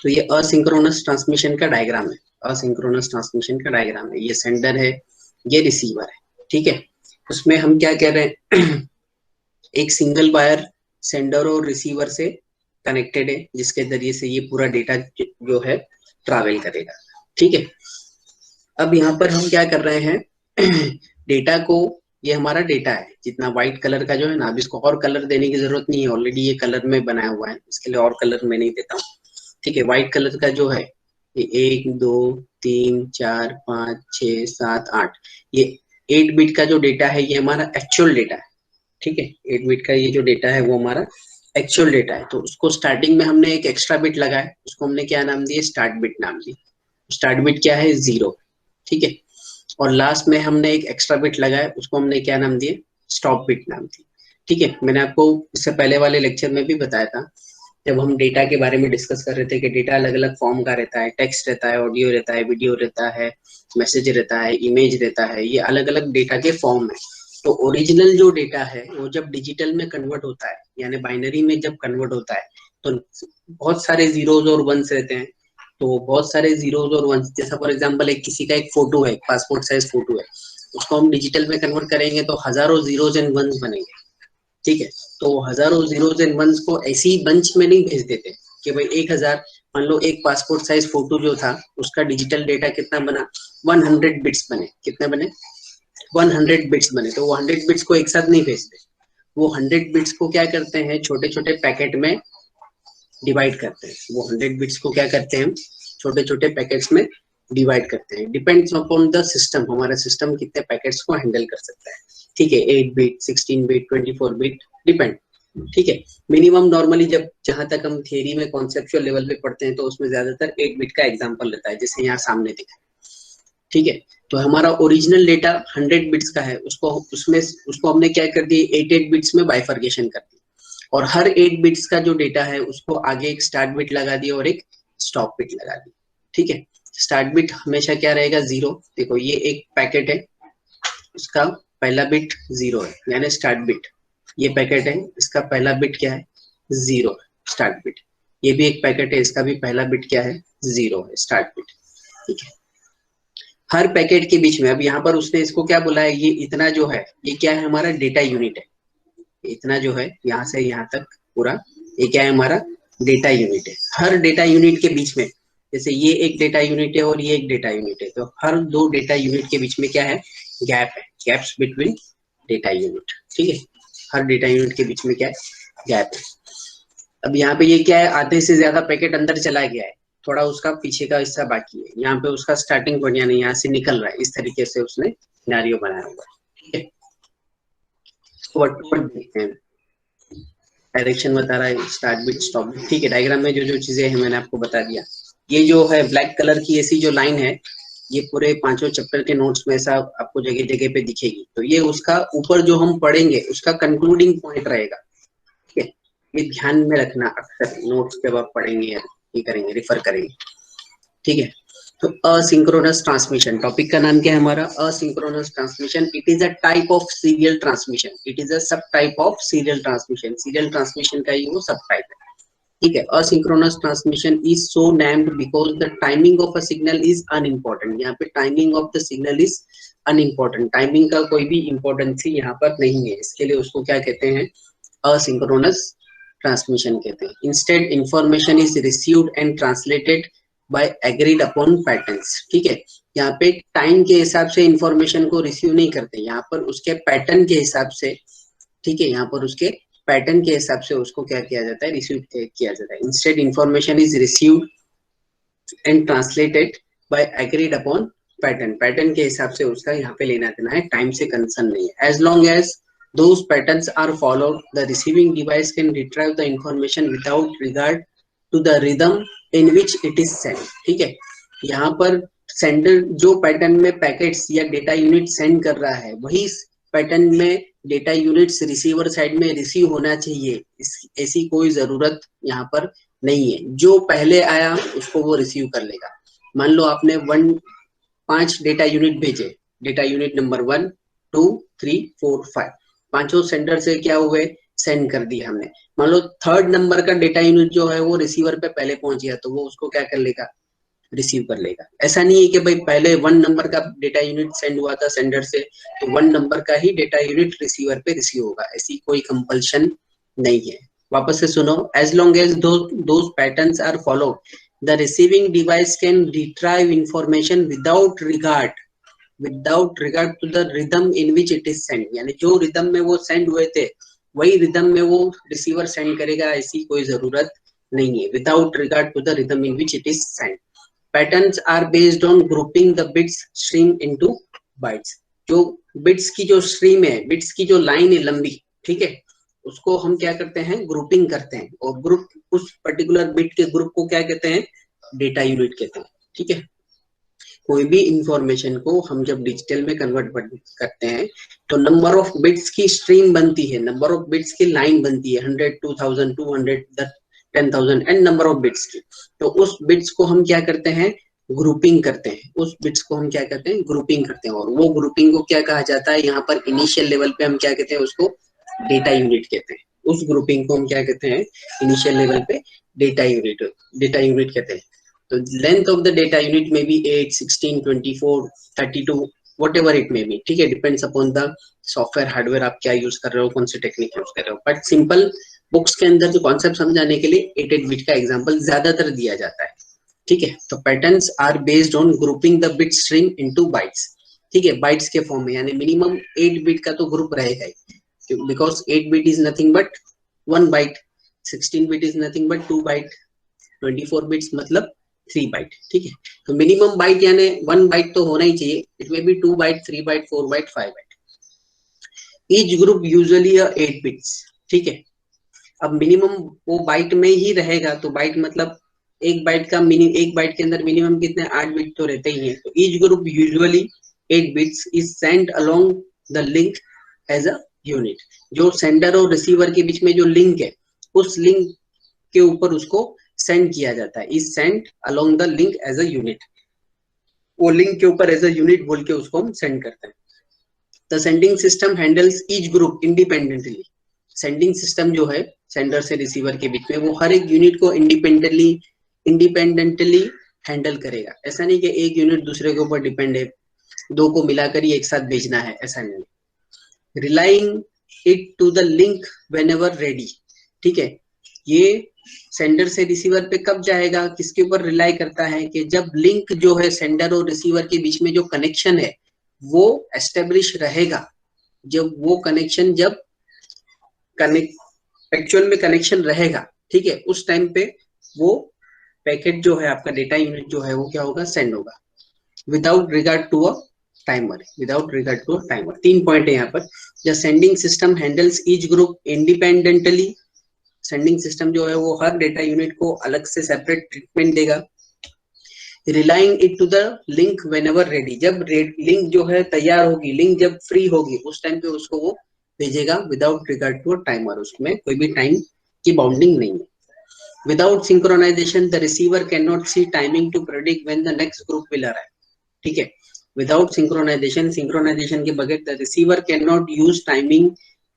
तो ये asynchronous transmission का डायग्राम है, असिंक्रोनस ट्रांसमिशन का डायग्राम है। ये सेंडर है, ये रिसीवर है, ठीक है। उसमें हम क्या कह रहे हैं एक सिंगल वायर सेंडर और रिसीवर से कनेक्टेड है, जिसके जरिए से ये पूरा डेटा जो है ट्रैवल करेगा, ठीक है। अब यहाँ पर हम क्या कर रहे हैं डेटा को, ये हमारा डेटा है जितना व्हाइट कलर का जो है ना, अब इसको और कलर देने की जरूरत नहीं है, ऑलरेडी ये कलर में बनाया हुआ है, इसके लिए और कलर मैं नहीं देता हूँ, ठीक है। व्हाइट कलर का जो है ये 1 2 3 4 5 6 7 8, ये 8 बिट का जो डेटा है ये हमारा एक्चुअल डेटा है, ठीक है। 8 बिट का ये जो डेटा है वो हमारा एक्चुअल डेटा है। तो उसको स्टार्टिंग में हमने एक एक्स्ट्रा बिट लगाया, उसको हमने क्या नाम दिया, स्टार्ट बिट नाम दिया। स्टार्ट बिट क्या है, 0, ठीक है। और लास्ट में हमने एक एक्स्ट्रा बिट लगाया, उसको हमने क्या नाम दिया, स्टॉप बिट नाम दिया, ठीक है। मैंने आपको इससे पहले वाले लेक्चर में भी बताया था, जब हम डेटा के बारे में डिस्कस कर रहे थे कि डेटा अलग अलग फॉर्म का रहता है, टेक्स्ट रहता है, ऑडियो रहता है, वीडियो रहता है, मैसेज रहता है, इमेज रहता है, ये अलग अलग डेटा के फॉर्म है। तो ओरिजिनल जो डेटा है वो जब डिजिटल में कन्वर्ट होता है, यानी बाइनरी में जब कन्वर्ट होता है, तो बहुत सारे जीरोज और वंस रहते हैं। तो बहुत सारे जीरोज और वंस, जैसा फॉर एग्जांपल एक किसी का एक फोटो है, पासपोर्ट साइज फोटो है, उसको हम डिजिटल में कन्वर्ट करेंगे तो हजारों जीरोज एंड वंस बनेंगे, ठीक है। तो हजारों जीरोज एंड वंस को ऐसे ही बंच में नहीं भेज देते कि भाई 1000, मान लो एक पासपोर्ट साइज फोटो जो था उसका डिजिटल डेटा कितना बना, 100 बिट्स बने, कितने बने, 100 बिट्स बने। तो वो 100 बिट्स को एक साथ नहीं भेजते, वो 100 बिट्स को क्या करते हैं, छोटे छोटे पैकेट में डिवाइड करते हैं। वो 100 बिट्स को क्या करते हैं, छोटे छोटे पैकेट्स में डिवाइड करते हैं। डिपेंड्स अपॉन द सिस्टम, हमारा सिस्टम कितने पैकेट्स को हैंडल कर सकता है, ठीक है। 8 बिट, 16 बिट, 24 बिट, डिपेंड, ठीक है। मिनिमम नॉर्मली जब जहां तक हम थियरी में कॉन्सेप्चुअल लेवल पे पढ़ते हैं तो उसमें ज्यादातर 8 बिट का एग्जांपल रहता है, जैसे यहाँ सामने दिखा, ठीक है। तो हमारा ओरिजिनल डेटा 100 बिट्स का है, उसको हमने क्या कर दिया, 8 बिट्स में बाइफर्केशन कर दिया, और हर 8 बिट्स का जो डेटा है उसको आगे एक स्टार्ट बिट लगा दिया और एक स्टॉप बिट लगा दी, ठीक है। स्टार्ट बिट हमेशा क्या रहेगा, 0। देखो ये एक पैकेट है, उसका पहला बिट 0 है, यानी स्टार्ट बिट। ये पैकेट है, इसका पहला बिट क्या है, 0 है, स्टार्ट बिट। ये भी एक पैकेट है, इसका भी पहला बिट क्या है, 0 है, स्टार्ट बिट, ठीक है। हर पैकेट के बीच में, अब यहाँ पर उसने इसको क्या बोला है, ये इतना जो है ये क्या है, हमारा डेटा यूनिट है। इतना जो है यहाँ से यहाँ तक पूरा, ये क्या है, हमारा डेटा यूनिट है। हर डेटा यूनिट के बीच में, जैसे ये एक डेटा यूनिट है और ये एक डेटा यूनिट है, तो हर दो डेटा यूनिट के बीच में क्या है, गैप है, गैप्स बिटवीन डेटा यूनिट, ठीक है। हर डेटा यूनिट के बीच में क्या है, गैप है। अब यहाँ पे ये क्या है, आधे से ज्यादा पैकेट अंदर चला गया है, थोड़ा उसका पीछे का हिस्सा बाकी है, यहाँ पे उसका स्टार्टिंग पॉइंट यानी यहाँ से निकल रहा है, इस तरीके से उसने सिनेरियो बनाया हुआ है, ठीक है। वर्ड देखते हैं, डायरेक्शन बता रहा है, स्टार्ट बिट, स्टॉप बिट, ठीक है। डायग्राम में जो जो चीजें हैं मैंने आपको बता दिया। ये जो है ब्लैक कलर की ऐसी जो लाइन है, ये पूरे पांचों चैप्टर के नोट्स में ऐसा आपको जगह जगह पे दिखेगी, तो ये उसका ऊपर जो हम पढ़ेंगे उसका कंक्लूडिंग पॉइंट रहेगा, ठीक है। ये ध्यान में रखना, अक्सर नोट्स जब आप पढ़ेंगे या ये करेंगे, रिफर करेंगे, ठीक है। तो असिंक्रोनस ट्रांसमिशन, टॉपिक का नाम क्या है हमारा, asynchronous transmission. It is a type of serial transmission, it is a sub type of serial transmission. Serial transmission का ही वो सब टाइप है, ठीक है। asynchronous transmission is so named because the timing of a signal is unimportant। यहाँ पे timing of the signal is unimportant, timing का कोई भी इम्पोर्टेंस यहाँ पर नहीं है, इसके लिए उसको क्या कहते हैं, asynchronous transmission कहते हैं। instead information is received and translated by agreed upon patterns, ठीक है। यहाँ पे टाइम के हिसाब से इंफॉर्मेशन को रिसीव नहीं करते, यहाँ पर उसके पैटर्न के हिसाब से, ठीक है। यहाँ पर उसके पैटर्न के हिसाब से उसको क्या किया जाता है, रिसीव किया जाता है। Instead information is received and translated bye agreed upon pattern, pattern के हिसाब से उसका यहाँ पे लेना देना है, टाइम से कंसर्न नहीं है। As long as those patterns are followed, the receiving device can retrieve the information without regard to the rhythm in which it is sent, ठीक है। यहाँ पर सेंडर जो पैटर्न में पैकेट्स या डेटा यूनिट सेंड कर रहा है, वही पैटर्न में डेटा यूनिट्स रिसीवर साइड में रिसीव होना चाहिए, ऐसी कोई जरूरत यहाँ पर नहीं है। जो पहले आया उसको वो रिसीव कर लेगा। मान लो आपने 5 डेटा यूनिट भेजे, डेटा यूनिट नंबर 1 2 3 4 5, पांचों सेंडर से क्या हुए, सेंड कर दिया हमने। मान लो थर्ड नंबर का डेटा यूनिट जो है वो रिसीवर पे पहले पहुंच गया, तो वो उसको क्या कर लेगा, रिसीव कर लेगा। ऐसा नहीं है कि भाई पहले 1 नंबर का डेटा यूनिट सेंड हुआ था सेंडर से, तो 1 नंबर का ही डेटा यूनिट रिसीवर पे रिसीव होगा, ऐसी कोई कंपल्शन नहीं है। वापस से सुनो, as long as those patterns are followed, the receiving device can retrieve information without regard to the rhythm in which it is send, यानी जो रिदम में वो सेंड हुए थे वही रिदम में वो रिसीवर सेंड करेगा, ऐसी कोई जरूरत नहीं है। Without regard to the rhythm in which it is send. Patterns are based on grouping the bits stream into bytes. जो बिट्स की जो स्ट्रीम है, बिट्स की जो लाइन है लंबी, ठीक है, उसको हम क्या करते हैं, ग्रुपिंग करते हैं। और ग्रुप, उस पर्टिकुलर बिट के ग्रुप को क्या कहते हैं, डेटा यूनिट कहते हैं। ठीक है, कोई भी इंफॉर्मेशन को हम जब डिजिटल में कन्वर्ट करते हैं तो नंबर ऑफ बिट्स की स्ट्रीम बनती है, नंबर ऑफ बिट्स की लाइन बनती है, 100, 2000, 200, 10,000 एंड नंबर ऑफ बिट्स की। तो उस बिट्स को हम क्या करते हैं, ग्रुपिंग करते हैं। उस बिट्स को हम क्या करते हैं, ग्रुपिंग करते हैं। और वो ग्रुपिंग को क्या कहा जाता है, यहाँ पर इनिशियल लेवल पे हम क्या कहते हैं, उसको डेटा यूनिट कहते हैं। उस ग्रुपिंग को हम क्या कहते हैं, इनिशियल लेवल पे डेटा यूनिट कहते हैं। तो length of the data unit में B 8, 16, 24, 32, whatever it may be, ठीक है, depends upon the software hardware आप क्या यूज कर रहे हो, कौन सी टेक्निक यूज कर रहे हो। बट सिंपल बुक्स के अंदर जो कॉन्सेप्ट समझाने के लिए 8 बिट का एग्जांपल ज्यादातर दिया जाता है। ठीक है, तो patterns are based on grouping the bit string into bytes. ठीक है, बाइट्स के फॉर्म में, यानी मिनिमम 8 बिट का तो ग्रुप रहेगा ही, because 8 bit is nothing but 1 byte, 16 bit is nothing but 2 byte, 24 bits मतलब 3 बाइट। ठीक है, तो मिनिमम बाइट यानी 1 बाइट तो होना ही चाहिए। It may be 2 byte, 3 byte, 4 byte, 5 byte. Each group usually 8 bits. ठीक है, अब मिनिमम वो बाइट में ही रहेगा, तो बाइट मतलब एक बाइट के अंदर मिनिमम कितने, 8 बिट तो रहते ही हैं। तो each group usually 8 bits is sent along the link as a unit. जो सेंडर और रिसीवर के बीच में जो लिंक है, उस लिंक के ऊपर उसको सेंड किया जाता है, is sent along the link as a unit. वो लिंक के ऊपर एज अ यूनिट बोल के उसको हम सेंड करते हैं। The sending system handles each group independently. Sending system जो है सेंडर से रिसीवर के बीच में, वो हर एक यूनिट को इंडिपेंडेंटली हैंडल करेगा। ऐसा नहीं कि एक यूनिट दूसरे के ऊपर डिपेंड है, दो को मिलाकर ही एक साथ भेजना है, ऐसा नहीं। Relying it to the link whenever ready. ठीक है, ये सेंडर से रिसीवर पे कब जाएगा, किसके ऊपर रिलाई करता है, कि जब लिंक जो है सेंडर और रिसीवर के बीच में जो कनेक्शन है वो एस्टेब्लिश रहेगा। जब वो कनेक्शन, जब एक्चुअल में कनेक्शन रहेगा, ठीक है, उस टाइम पे वो पैकेट जो है, आपका डेटा यूनिट जो है वो क्या होगा, सेंड होगा। Without regard to a timer, without regard to a timer. 3 point है यहाँ पर। The sending system handles each group independently. Sending system जो है वो हर डेटा यूनिट को अलग से सेपरेट ट्रीटमेंट देगा। Relying it to the link whenever ready. जब लिंक जो है तैयार होगी, लिंक जब फ्री होगी, उस टाइम पे उसको वो भेजेगा without regard to a timer. उसमें कोई भी टाइम की बाउंडिंग नहीं है। Without synchronization the receiver can not see timing to predict when the next group will arrive. ठीक है, विदाउट सिंक्रोनाइजेशन के बगैर the receiver can not use timing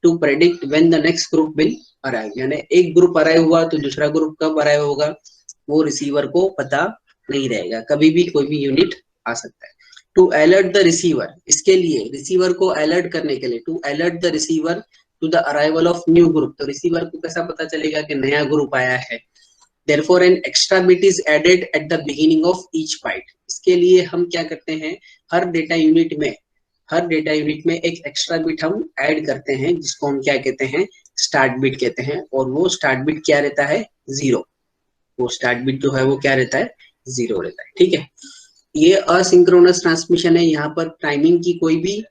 to predict when the next group will arrive. यानी एक group arrive हुआ तो दूसरा group कब अराइव होगा, वो रिसीवर को पता नहीं रहेगा। कभी भी कोई भी यूनिट आ सकता है। टू अलर्ट द रिसीवर, इसके लिए रिसीवर को अलर्ट करने के लिए, to alert the receiver to the arrival of new group. तो रिसीवर को कैसा पता चलेगा कि नया ग्रुप आया है। Therefore, an extra bit is added at the beginning of each byte. इसके लिए हम क्या करते हैं, हर डेटा यूनिट में एक एक्स्ट्रा बिट हम ऐड करते हैं, जिसको हम क्या कहते हैं, स्टार्ट बिट कहते हैं। और वो स्टार्ट बिट क्या रहता है, 0। वो स्टार्ट बिट जो है वो क्या रहता है, 0 रहता है। ठीक है, ये असिंक्रोनस ट्रांसमिशन है। यहाँ पर टाइमिंग की कोई भी,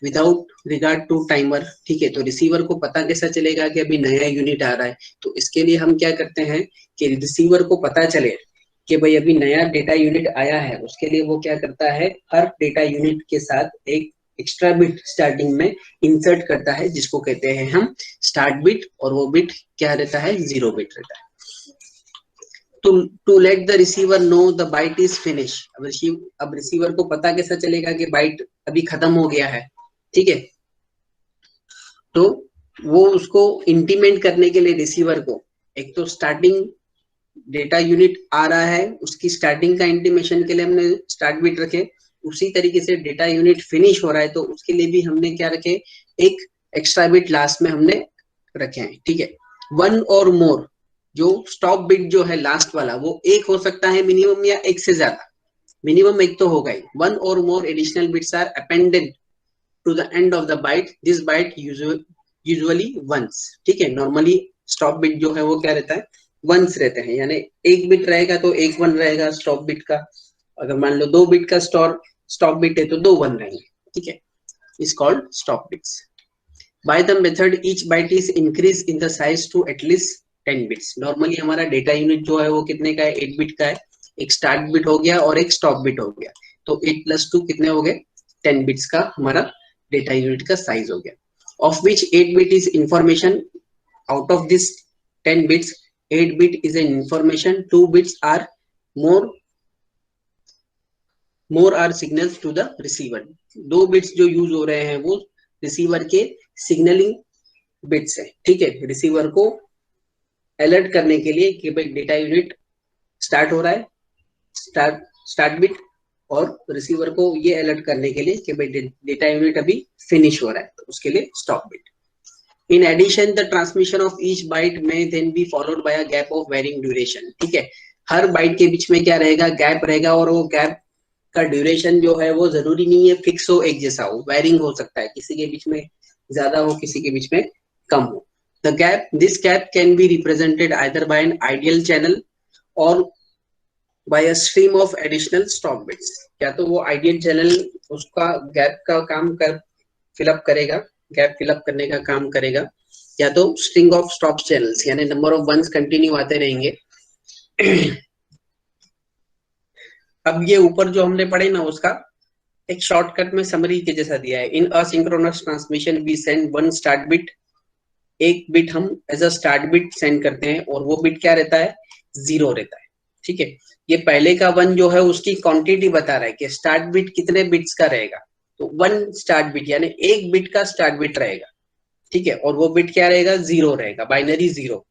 विदाउट रिगार्ड टू टाइमर। ठीक है, तो रिसीवर को पता कैसा चलेगा कि अभी नया यूनिट आ रहा है। तो इसके लिए हम क्या करते हैं कि रिसीवर को पता चले कि भाई अभी नया डेटा यूनिट आया है, उसके लिए वो क्या करता है, हर डेटा यूनिट के साथ एक एक्स्ट्रा बिट स्टार्टिंग में इंसर्ट करता है, जिसको कहते हैं हम स्टार्ट बिट। और वो बिट क्या रहता है, 0 बिट रहता है। To let the receiver know the byte is finish. अब रिसीवर को पता कैसा चलेगा कि बाइट अभी खत्म हो गया है। ठीक है, तो वो उसको इंटीमेट करने के लिए रिसीवर को एक तो स्टार्टिंग डेटा यूनिट आ रहा है, उसकी स्टार्टिंग का इंटीमेशन के लिए हमने स्टार्ट बिट रखे। उसी तरीके से डेटा यूनिट फिनिश हो रहा है तो उसके लिए भी हमने क्या रखे, एक एक्स्ट्रा बिट लास्ट में हमने रखे हैं। ठीक है, वन और मोर जो स्टॉप बिट जो है लास्ट वाला वो एक हो सकता है मिनिमम या एक से ज्यादा। मिनिमम एक तो होगा ही। वन और more additional bits are appended to the end of the byte, this byte usually ones. ठीक है, नॉर्मली स्टॉप बिट जो है वो क्या रहता है, वंस रहते हैं, यानी एक बिट रहेगा तो एक वन रहेगा स्टॉप बिट का। अगर मान लो 2 बिट का स्टॉप बिट है तो 2 वन रहेंगे। ठीक है, is called stop bits. By the method each byte is increase in the size to at least 10 bits. Normally हमारा डेटा यूनिट जो है वो कितने का है, 8 बिट का है। एक स्टार्ट बिट हो गया और एक स्टॉप बिट हो गया, तो 8 + 2 कितने हो गए, 10 बिट्स का हमारा डेटा यूनिट का साइज हो गया। Of which 8 bit is information, out of this 10 bits 8 bit is an information, 2 bits are more are signals to the receiver। 2 bits जो यूज हो रहे हैं वो रिसीवर के सिग्नलिंग बिट्स है। ठीक है, रिसीवर को अलर्ट करने के लिए कि भाई डेटा यूनिट स्टार्ट हो रहा है, स्टार्ट बिट, और रिसीवर को ये अलर्ट करने के लिए कि भाई डेटा यूनिट अभी फिनिश हो रहा है, तो उसके लिए stop bit. In addition, the transmission of each byte may then be followed by a gap of varying duration। ठीक है, हर बाइट के बीच में क्या रहेगा, गैप रहेगा, और वो गैप का ड्यूरेशन जो है वो जरूरी नहीं है फिक्स हो, एक जैसा हो, वैरिंग हो सकता है, किसी के बीच में ज्यादा हो, किसी के बीच में कम हो। The gap, this gap can be represented either by an ideal channel or by a stream of additional stop bits। या तो वो आइडियल चैनल उसका गैप का काम कर फिलअप करेगा, गैप फिलअप करने का काम करेगा, या तो स्ट्रिंग ऑफ स्टॉप चैनल्स यानी नंबर ऑफ वंस कंटिन्यू आते रहेंगे। अब ये ऊपर जो हमने पढ़े ना उसका एक शॉर्टकट में समरी के जैसा दिया है। In asynchronous transmission we send one start bit, एक बिट हम एज अ स्टार्ट बिट सेंड करते हैं और वो बिट क्या रहता है, 0 रहता है। ठीक है, ये पहले का 1 जो है उसकी क्वांटिटी बता रहा है कि स्टार्ट बिट कितने बिट्स का रहेगा, तो 1 स्टार्ट बिट यानी एक बिट का स्टार्ट बिट रहेगा। ठीक है, और वो बिट क्या रहेगा, 0 रहेगा, binary 0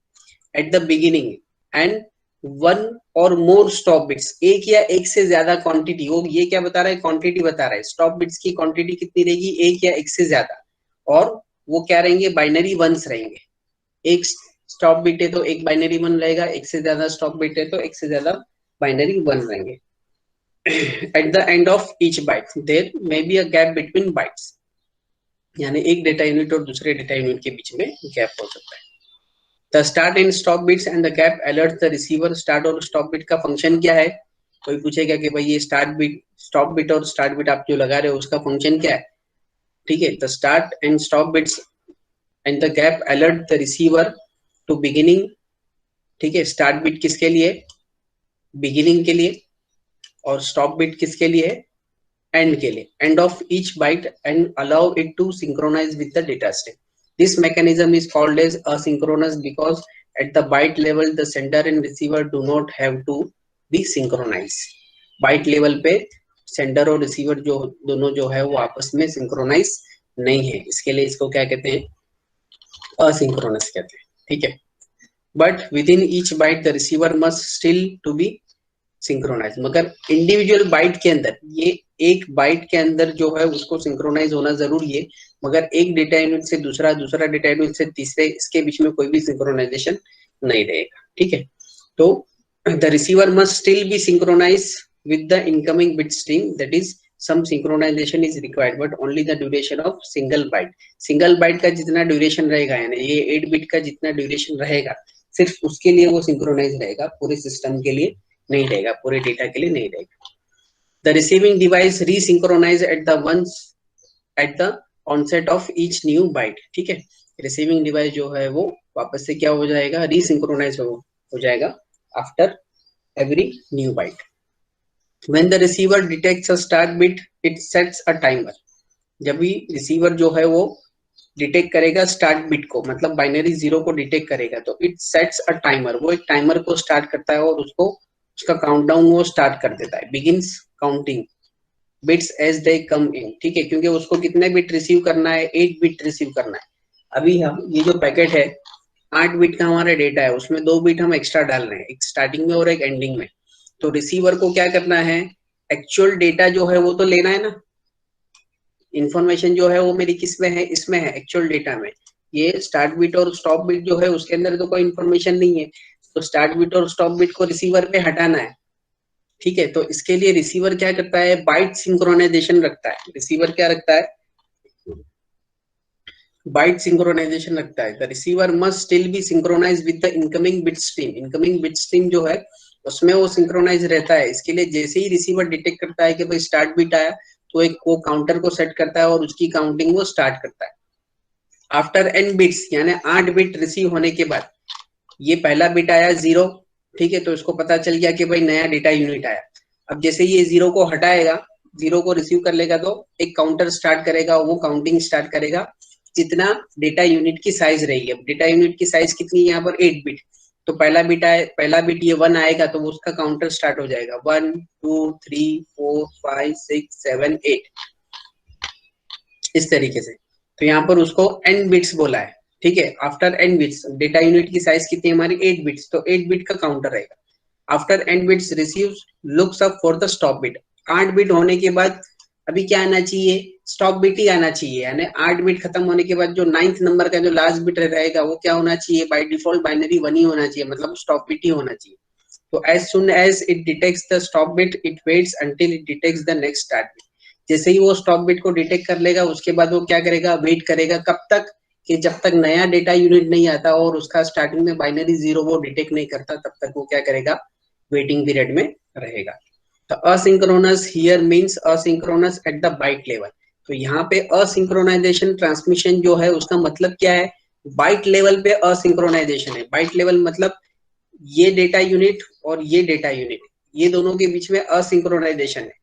at the beginning, and 1 और मोर स्टॉप बिट्स, एक या एक से ज्यादा क्वांटिटी। वो ये क्या बता रहा है, क्वांटिटी बता रहा है, स्टॉप बिट्स की क्वांटिटी कितनी रहेगी, एक या एक से ज्यादा, और वो क्या रहेंगे, बाइनरी वंस रहेंगे। एक स्टॉप बिट है तो एक बाइनरी 1 रहेगा, एक से ज्यादा स्टॉप बिट है तो एक से ज्यादा बाइनरी 1 रहेंगे। At the end of each byte there may be a gap between bytes, यानी एक डेटा यूनिट और दूसरे डेटा यूनिट के बीच में गैप हो सकता है। The start and stop bits and the gap alert the receiver. Start और स्टॉप बिट का फंक्शन क्या है, कोई पूछेगा कि भाई ये स्टार्ट बिट, स्टॉप बिट और स्टार्ट बिट आप जो लगा रहे हो उसका फंक्शन क्या है। ठीक है, the start and stop bits and the gap alert the receiver to beginning. ठीक है, स्टार्ट बिट किसके लिए, बिगिनिंग के लिए, और स्टॉप बिट किसके लिए, एंड के लिए, end of each byte, and allow it to synchronize with the data stream. This mechanism is called as asynchronous because at the byte level the sender and receiver do not have to be synchronized। byte level पे sender और receiver जो दोनों जो है वो आपस में synchronize नहीं है, इसके लिए इसको क्या कहते हैं, asynchronous कहते हैं। ठीक है, but within each byte the receiver must still to be synchronize, मगर इंडिविजुअल बाइट के अंदर, ये एक बाइट के अंदर जो है उसको सिंक्रोनाइज होना जरूरी है, मगर एक डेटा यूनिट से दूसरा, दूसरा डेटा यूनिट से तीसरे, इसके बीच में कोई भी सिंक्रोनाइजेशन नहीं रहेगा। ठीक है, तो the receiver must still be synchronize with the incoming bit stream, that is some synchronization is required but only the duration of single byte। Single byte का जितना ड्यूरेशन रहेगा, यानी ये 8 बिट का जितना ड्यूरेशन रहेगा, सिर्फ उसके लिए वो सिंक्रोनाइज रहेगा, पूरे सिस्टम के लिए नहीं रहेगा, पूरे डेटा के लिए नहीं रहेगा। The receiving device resynchronize at the once at the onset of each new byte. ठीक है, रिसीविंग डिवाइस जो है वो वापस से क्या हो जाएगा, रीसिंक्रोनाइज हो जाएगा after every new byte. When the receiver detects a start bit, it sets a timer। जब भी रिसीवर जो है वो डिटेक्ट करेगा स्टार्ट बिट को, मतलब बाइनरी 0 को डिटेक्ट करेगा, तो इट सेट्स अ टाइमर, वो एक टाइमर को स्टार्ट करता है और उसको उसका काउंटडाउन वो स्टार्ट कर देता है। Begins counting bits as they come in. ठीक है, क्योंकि उसको कितने बिट रिसीव करना है, 8 बिट रिसीव करना है, अभी हम ये जो पैकेट है 8 बिट का हमारा डेटा है, उसमें 2 बिट हम एक्स्ट्रा डाल रहे हैं, एक स्टार्टिंग में और एक एंडिंग में। तो रिसीवर को क्या करना है, एक्चुअल डेटा जो है वो तो लेना है ना, इंफॉर्मेशन जो है वो मेरी किस में है, इसमें है एक्चुअल डेटा में। ये स्टार्ट बिट और स्टॉप बिट जो है उसके अंदर तो कोई इंफॉर्मेशन नहीं है, तो स्टार्ट बिट और स्टॉप बिट को रिसीवर पे हटाना है। ठीक है, तो इसके लिए रिसीवर क्या करता है, बाइट सिंक्रोनाइजेशन रखता है। रिसीवर क्या रखता है, बाइट सिंक्रोनाइजेशन रखता है। The receiver must still be synchronize with the incoming bit stream. Incoming bit stream जो है उसमें वो सिंक्रोनाइज रहता है। इसके लिए जैसे ही रिसीवर डिटेक्ट करता है कि भाई स्टार्ट बिट आया, तो एक वो काउंटर को सेट करता है और उसकी काउंटिंग वो स्टार्ट करता है। आफ्टर एन बिट्स, यानी 8 बिट रिसीव होने के बाद, ये पहला बिट आया 0, ठीक है, तो इसको पता चल गया कि भाई नया डेटा यूनिट आया। अब जैसे ये 0 को हटाएगा, 0 को रिसीव कर लेगा, तो एक काउंटर स्टार्ट करेगा, वो काउंटिंग स्टार्ट करेगा जितना डेटा यूनिट की साइज रहेगी। अब डेटा यूनिट की साइज कितनी है यहाँ पर, 8 बिट। तो पहला बिट आए, पहला बिट ये 1 आएगा, तो वो उसका काउंटर स्टार्ट हो जाएगा 1 2 3 4 5 6 7 8, इस तरीके से। तो यहाँ पर उसको एन बिट्स बोला है, ठीक है। After n bits, data unit की साइज कितनी है हमारी, 8 बिट्स, तो 8 बिट का काउंटर रहेगा। After n bits receives looks up for the stop bit. 8 bit होने के बाद अभी क्या आना चाहिए, स्टॉप बिट ही आना चाहिए। यानी 8 बिट खत्म होने के बाद जो 9th नंबर का जो लास्ट बिट रहेगा वो क्या होना चाहिए, बाय डिफॉल्ट बाइनरी 1 ही होना चाहिए, मतलब स्टॉप बिट ही होना चाहिए। तो as soon as it detects the stop bit, it waits until it detects the next start bit. जैसे ही वो स्टॉप बिट को डिटेक्ट कर लेगा, उसके बाद वो क्या करेगा, वेट करेगा, कब तक, कि जब तक नया डेटा यूनिट नहीं आता और उसका स्टार्टिंग में बाइनरी 0 वो डिटेक्ट नहीं करता, तब तक वो क्या करेगा, वेटिंग पीरियड में रहेगा। तो asynchronous here means asynchronous at the byte level. तो यहाँ पे असिंक्रोनाइजेशन ट्रांसमिशन जो है उसका मतलब क्या है, बाइट लेवल पे असिंक्रोनाइजेशन है। बाइट लेवल मतलब ये डेटा यूनिट और ये डेटा यूनिट, ये दोनों के बीच में असिंक्रोनाइजेशन है।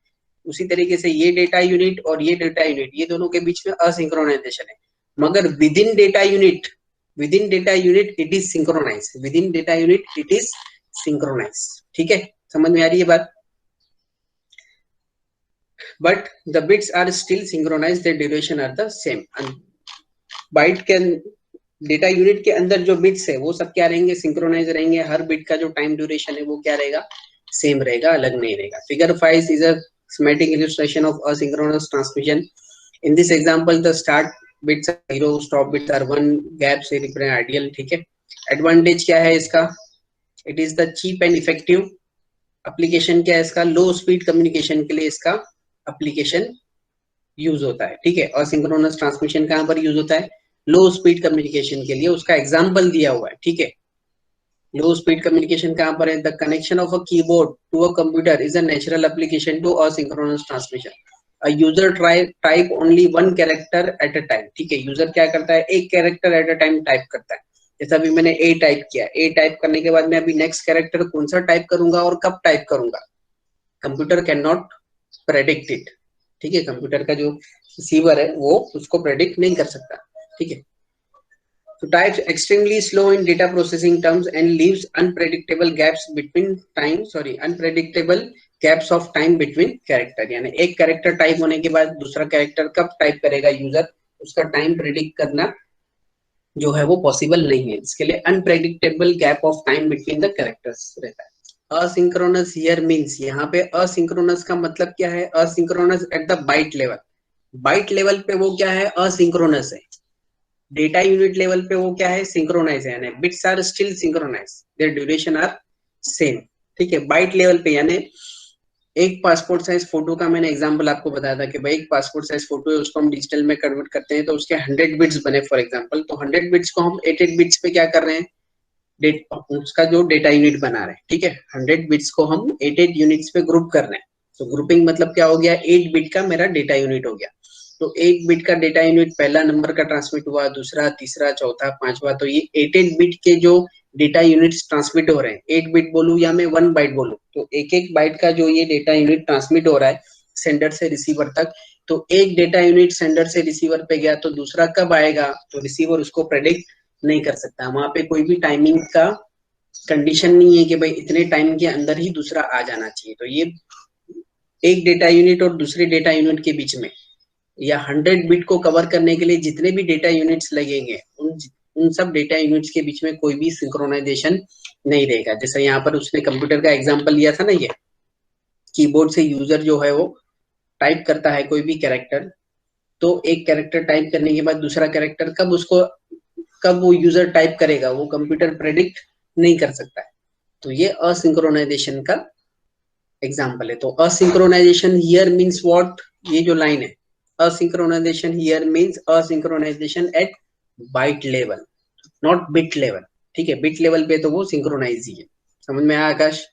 उसी तरीके से ये डेटा यूनिट और ये डेटा यूनिट, ये दोनों के बीच में असिंक्रोनाइजेशन है। मगर within data unit, within data unit it is synchronize, within data unit it is synchronize. ठीक है, समझ में आ रही है बात। But the bits are still synchronize, the duration are the same. Byte के डेटा यूनिट के अंदर जो बिट्स है वो सब क्या रहेंगे, सिंक्रोनाइज रहेंगे। हर बिट का जो टाइम ड्यूरेशन है वो क्या रहेगा, सेम रहेगा, अलग नहीं रहेगा। Figure 5 is a schematic illustration of asynchronous transmission. In this example, the start bits are 0, stop bits are 1, gaps are ideal. ठीक है, एडवांटेज क्या है इसका, it is the cheap and effective. Application क्या है इसका, लो स्पीड कम्युनिकेशन के लिए इसका एप्लीकेशन यूज होता है। ठीक है, असिंक्रोनस ट्रांसमिशन कहाँ पर यूज होता है, लो स्पीड कम्युनिकेशन के लिए, उसका एग्जाम्पल दिया हुआ है। ठीक है, लो स्पीड कम्युनिकेशन कहाँ पर है, the connection of a keyboard to a computer is a natural application to asynchronous transmission. A user type only one character at a time. ठीक है, यूजर क्या करता है, एक character at a time type करता है। जैसे अभी मैंने ए टाइप किया, ए टाइप करने के बाद मैं अभी नेक्स्ट कैरेक्टर कौन सा टाइप करूंगा और कब टाइप करूंगा, computer can not predict it. ठीक है, कंप्यूटर का जो रिसीवर है वो उसको प्रेडिक्ट नहीं कर सकता। ठीक है, so types extremely slow in data processing terms and leaves unpredictable gaps between time, sorry, unpredictable gaps of time between character। यानी एक कैरेक्टर टाइप होने के बाद दूसरा कैरेक्टर कब टाइप करेगा यूजर, उसका टाइम प्रेडिक्ट करना जो है वो पॉसिबल नहीं है। इसके लिए unpredictable gap of time between the characters रहता है। असिंक्रोनस हियर मींस, यहाँ पे असिंक्रोनस का मतलब क्या है, asynchronous at the byte level. Byte level पे वो क्या है, असिंक्रोनस है। डेटा यूनिट लेवल पे वो क्या है, सिंक्रोनाइज है, यानी bits are still synchronize, their duration are same. ठीक है, बाइट लेवल पे यानी एक पासपोर्ट साइज फोटो का मैंने एग्जांपल आपको बताया था कि भाई एक पासपोर्ट साइज फोटो है, उसको हम डिजिटल में कन्वर्ट करते हैं तो उसके 100 बिट्स बने फॉर एग्जांपल। तो 100 बिट्स को हम 8 बिट्स पे क्या कर रहे हैं, उसका जो डेटा यूनिट बना रहे हैं। ठीक है, 100 बिट्स को हम 8 यूनिट्स पे ग्रुप कर रहे हैं। तो ग्रुपिंग मतलब क्या हो गया, 8 बिट का मेरा डेटा यूनिट हो गया। तो 8 बिट का डेटा यूनिट पहला नंबर का ट्रांसमिट हुआ, दूसरा, तीसरा, चौथा, पांचवा। तो ये 8 बिट के जो डेटा यूनिट्स ट्रांसमिट हो रहे हैं, 8 बिट बोलूं या मैं 1 बाइट बोलूं, तो एक एक बाइट का जो ये डेटा यूनिट ट्रांसमिट हो रहा है सेंडर से रिसीवर तक, तो एक डेटा यूनिट सेंडर से रिसीवर पे गया तो दूसरा कब आएगा, तो रिसीवर उसको प्रेडिक्ट नहीं कर सकता। वहां पे कोई भी टाइमिंग का कंडीशन नहीं है कि भाई इतने टाइम के अंदर ही दूसरा आ जाना चाहिए। तो ये एक डेटा यूनिट और दूसरे डेटा यूनिट के बीच में या 100 बिट को कवर करने के लिए जितने भी डेटा यूनिट्स लगेंगे उन सब डेटा यूनिट्स के बीच में कोई भी सिंक्रोनाइजेशन नहीं रहेगा। जैसे यहाँ पर उसने कंप्यूटर का एग्जांपल लिया था ना, ये कीबोर्ड से यूजर जो है वो टाइप करता है कोई भी कैरेक्टर, तो एक कैरेक्टर टाइप करने के बाद दूसरा कैरेक्टर कब वो यूजर टाइप करेगा वो कंप्यूटर प्रेडिक्ट नहीं कर सकता है। तो ये असिंक्रोनाइजेशन का एग्जांपल है। तो असिंक्रोनाइजेशन हियर मींस व्हाट, ये जो लाइन है asynchronization here means asynchronization at byte level, not bit level। ठीक है, बिट लेवल पे तो वो सिंक्रोनाइज ही है। समझ में आया आकाश?